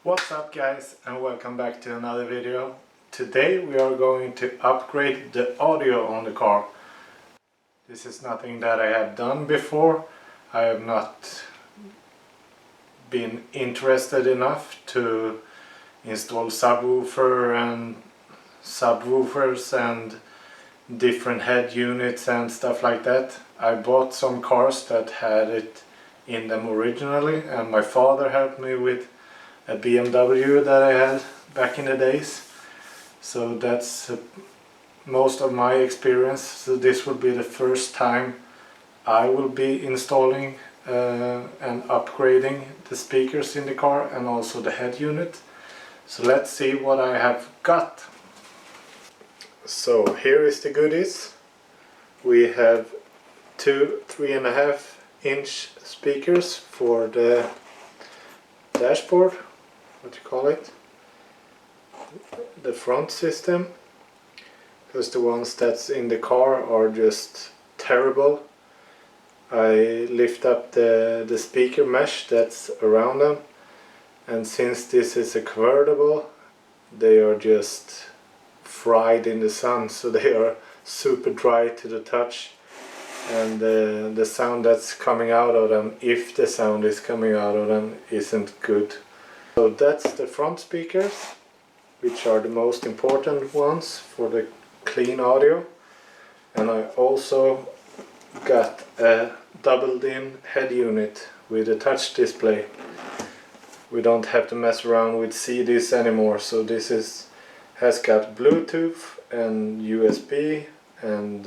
What's up guys, and welcome back to another video. Today we are going to upgrade the audio on the car. This is nothing that I have done before. I have not been interested enough to install subwoofers and different head units and stuff like that. I bought some cars that had it in them originally, and my father helped me with a BMW that I had back in the days. So that's most of my experience. So this will be the first time I will be installing and upgrading the speakers in the car and also the head unit. So let's see what I have got. So here is the goodies. We have two 3.5-inch speakers for the dashboard, what you call it, the front system, because the ones that's in the car are just terrible. I lift up the speaker mesh that's around them, and since this is a convertible, they are just fried in the sun, so they are super dry to the touch, and the sound that's coming out of them, if the sound is coming out of them, isn't good. So that's the front speakers, which are the most important ones for the clean audio. And I also got a double-in head unit with a touch display. We don't have to mess around with CDs anymore, so this has got Bluetooth and USB and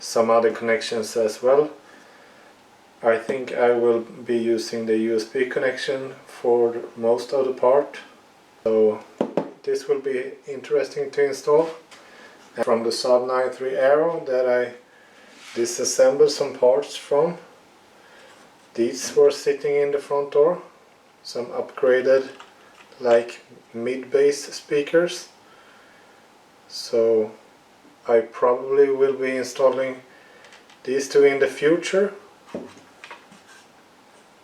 some other connections as well. I think I will be using the USB connection for most of the part, so this will be interesting to install. And from the Saab 93 Aero that I disassembled some parts from, these were sitting in the front door, some upgraded like mid-bass speakers. So I probably will be installing these two in the future,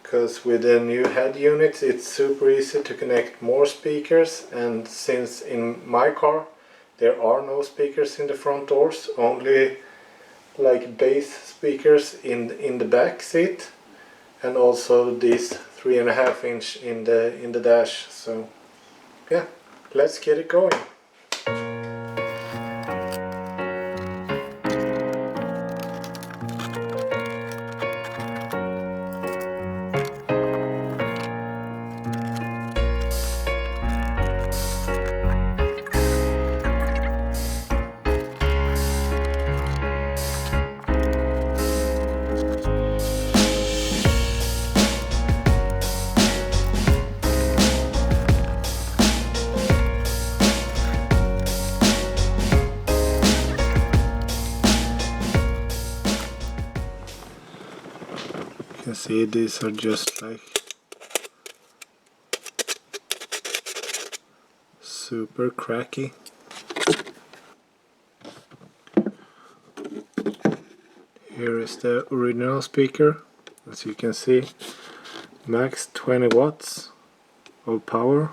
because with the new head units it's super easy to connect more speakers, and since in my car there are no speakers in the front doors, only like bass speakers in the back seat, and also these 3.5-inch in the dash. So yeah, let's get it going. You can see these are just like super cracky. Here is the original speaker. As you can see, max 20 watts of power.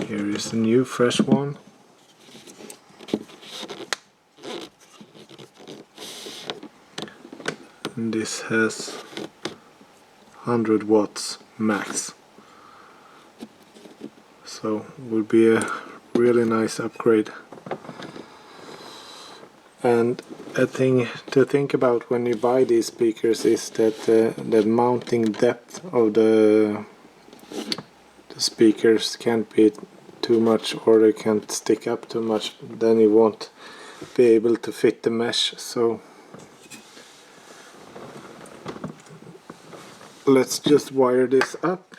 Here is the new fresh one. And this has 100 watts max. So will be a really nice upgrade. And a thing to think about when you buy these speakers is that the mounting depth of the speakers can't be too much, or they can't stick up too much, then you won't be able to fit the mesh. So let's just wire this up.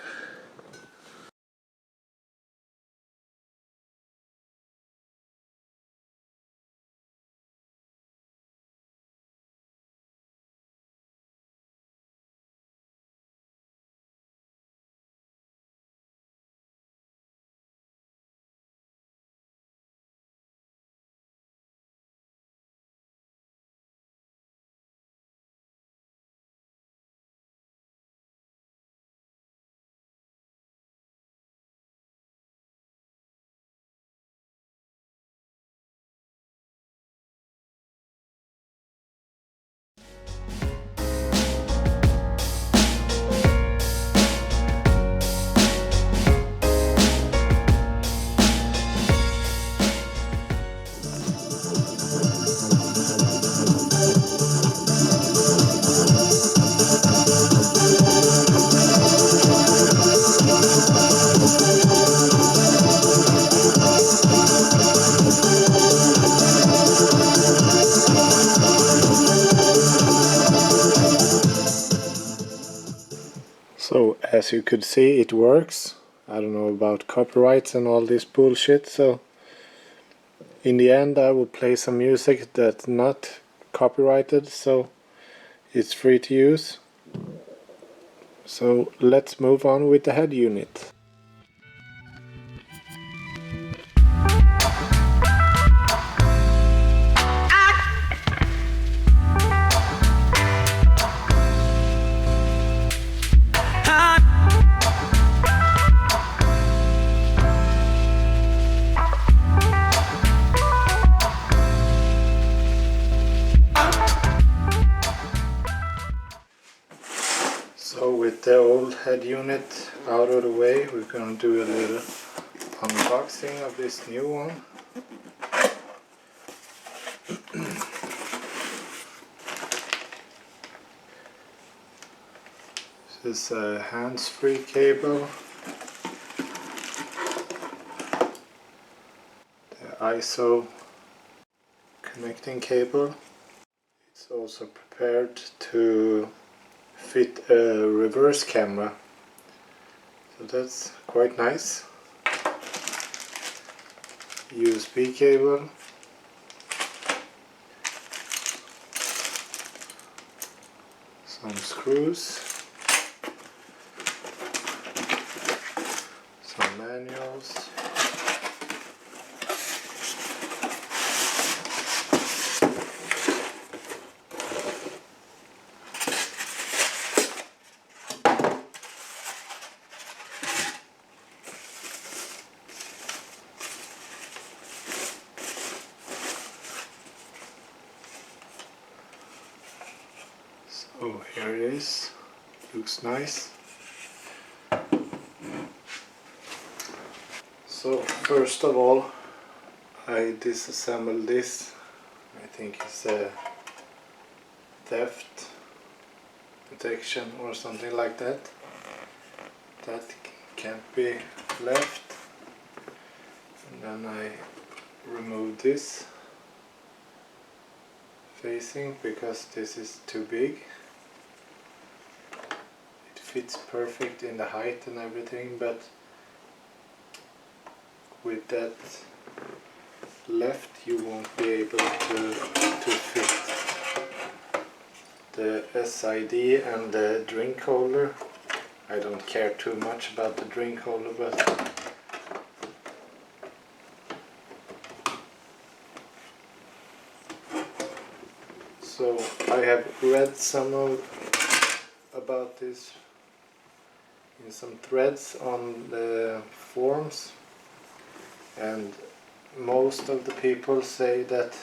as you could see, it works. I don't know about copyrights and all this bullshit, so in the end I will play some music that's not copyrighted, so it's free to use. So let's move on with the head unit. So with the old head unit out of the way, we're going to do a little unboxing of this new one. This is a hands-free cable, the ISO connecting cable. It's also prepared to fit a reverse camera, so that's quite nice. USB cable, some screws, some manuals, so here it is, looks nice. So first of all, I disassembled this. I think it's a theft protection or something like that. That can't be left. And then I removed this facing because this is too big. It fits perfect in the height and everything, but with that left you won't be able to fit the SID and the drink holder. I don't care too much about the drink holder, but so I have read about this in some threads on the forums, and most of the people say that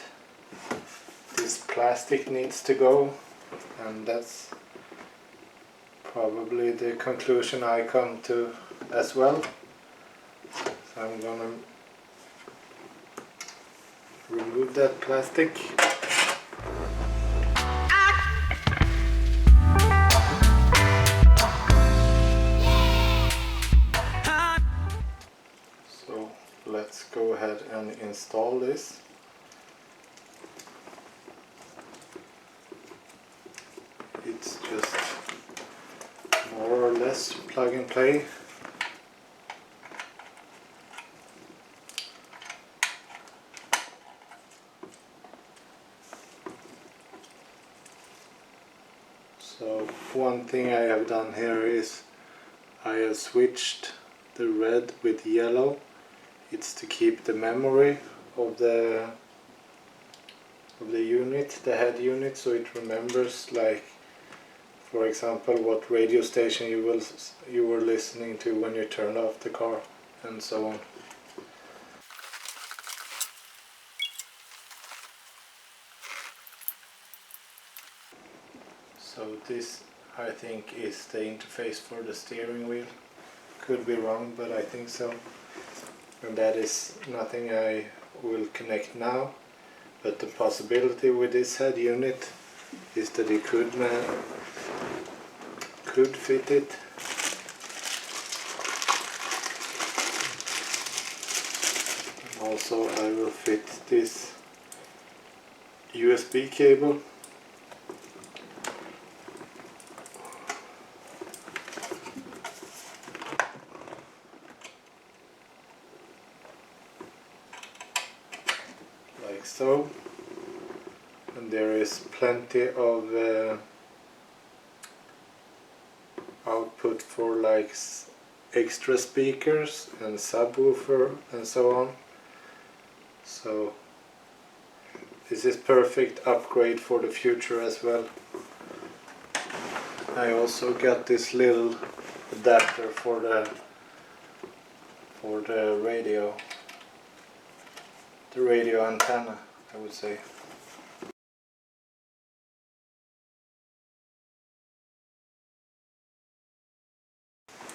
this plastic needs to go, and that's probably the conclusion I come to as well. So I'm gonna remove that plastic. So let's go ahead and install this. It's just more or less plug and play. So one thing I have done here is I have switched the red with yellow. It's to keep the memory of the unit, the head unit, so it remembers, like, for example, what radio station you were listening to when you turned off the car, and so on. So this, I think, is the interface for the steering wheel. Could be wrong, but I think so. And that is nothing I will connect now, but the possibility with this head unit is that you could fit it. Also, I will fit this USB cable. like so, and there is plenty of output for like extra speakers and subwoofer and so on. So this is perfect upgrade for the future as well. I also got this little adapter for the radio, the radio antenna, I would say.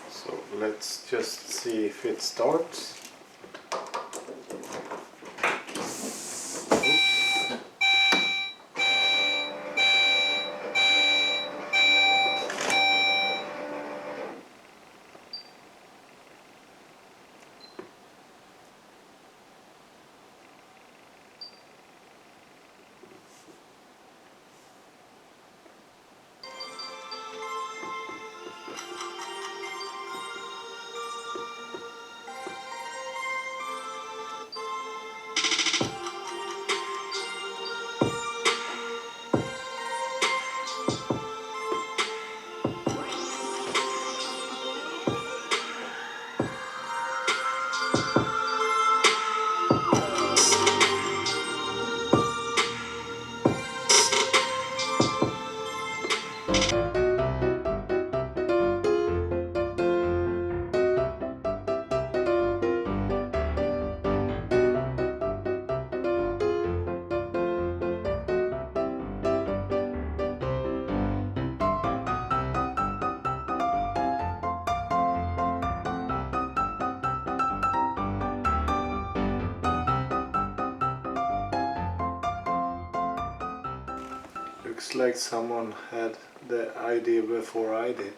So let's just see if it starts. Looks like someone had the idea before I did.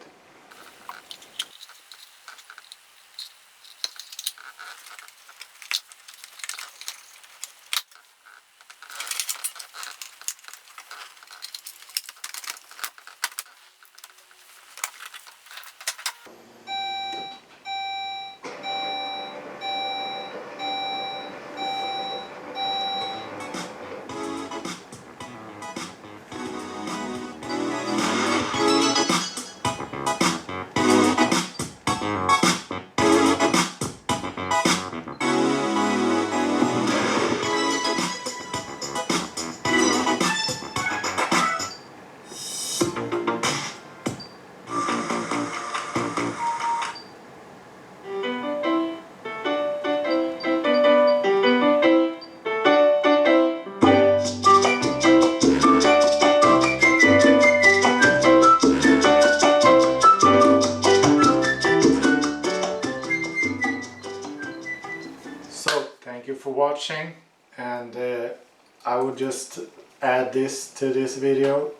Thank you for watching, and I would just add this to this video.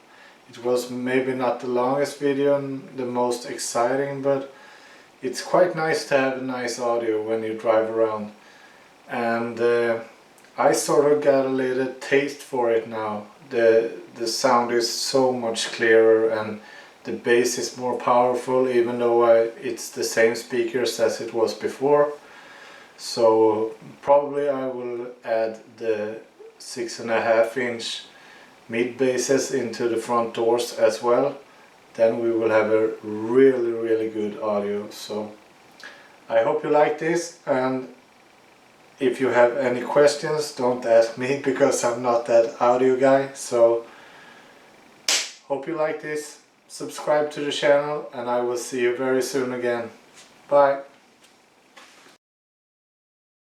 It was maybe not the longest video and the most exciting, but it's quite nice to have nice audio when you drive around. And I sort of got a little taste for it now. The sound is so much clearer and the bass is more powerful, even though it's the same speakers as it was before. So probably I will add the 6.5 inch mid basses into the front doors as well. Then we will have a really good audio. So I hope you like this, and if you have any questions, don't ask me because I'm not that audio guy. So hope you like this. Subscribe to the channel, and I will see you very soon again. Bye.